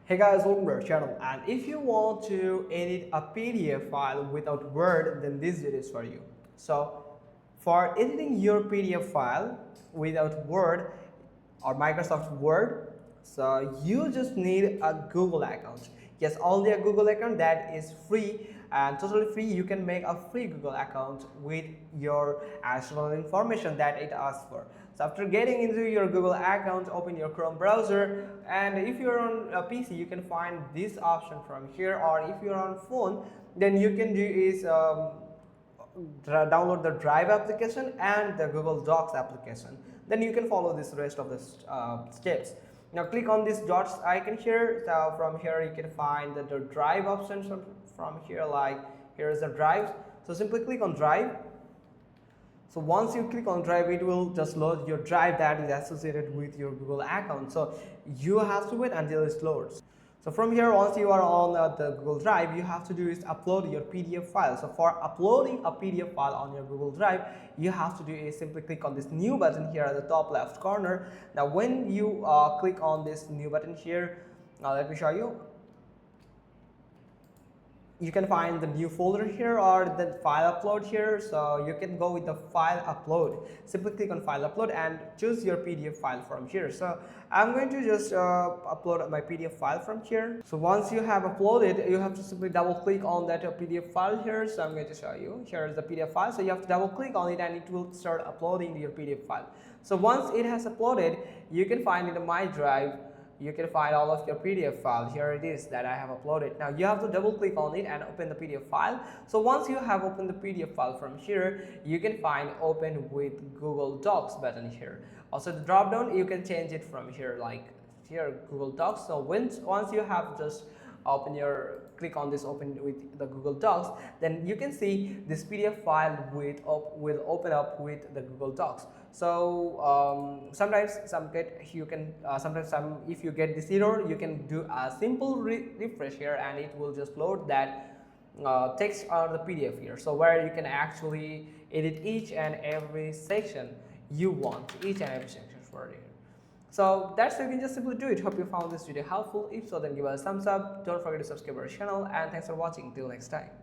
Hey guys, welcome to our channel, and if you want to edit a PDF file without Word, then this video is for you. So for editing your PDF file without Word or Microsoft Word, so you just need a Google account. Yes, only a Google account that is free and totally free. You can make a free Google account with your additional information that it asks for. So after getting into your Google account, open your Chrome browser, and if you're on a PC, you can find this option from here, or if you're on phone, then you can do is download the Drive application and the Google Docs application. Then you can follow this rest of the steps. Now click on this dots icon here. So from here you can find the Drive options from here, like here is the Drive. So simply click on Drive. So once you click on Drive, it will just load your drive that is associated with your Google account. So you have to wait until it loads. So from here, once you are on the Google Drive, you have to do is upload your PDF file. So for uploading a PDF file on your Google Drive, you have to do is simply click on this new button here at the top left corner. Now when you click on this new button here, let me show you. You can find the new folder here or the file upload here. So you can go with the file upload. Simply click on file upload and choose your PDF file from here. So I'm going to just upload my PDF file from here. So once you have uploaded, you have to simply double click on that PDF file here. So I'm going to show you. Here is the PDF file. So you have to double click on it and it will start uploading your PDF file. So once it has uploaded, you can find in the My Drive, you can find all of your PDF file. Here it is that I have uploaded. Now you have to double click on it and open the PDF file. So once you have opened the PDF file from here, you can find open with Google Docs button here. Also the drop down, you can change it from here, like here Google Docs. So once you have just click on this open with the Google Docs, then you can see this PDF file will open up with the Google Docs. So sometimes if you get this error, you can do a simple refresh here and it will just load that text on the PDF here. So where you can actually edit each and every section you want, each and every section for it. So that's it, you can just simply do it. Hope you found this video helpful. If so, then give us a thumbs up. Don't forget to subscribe our channel, and thanks for watching. Till next time.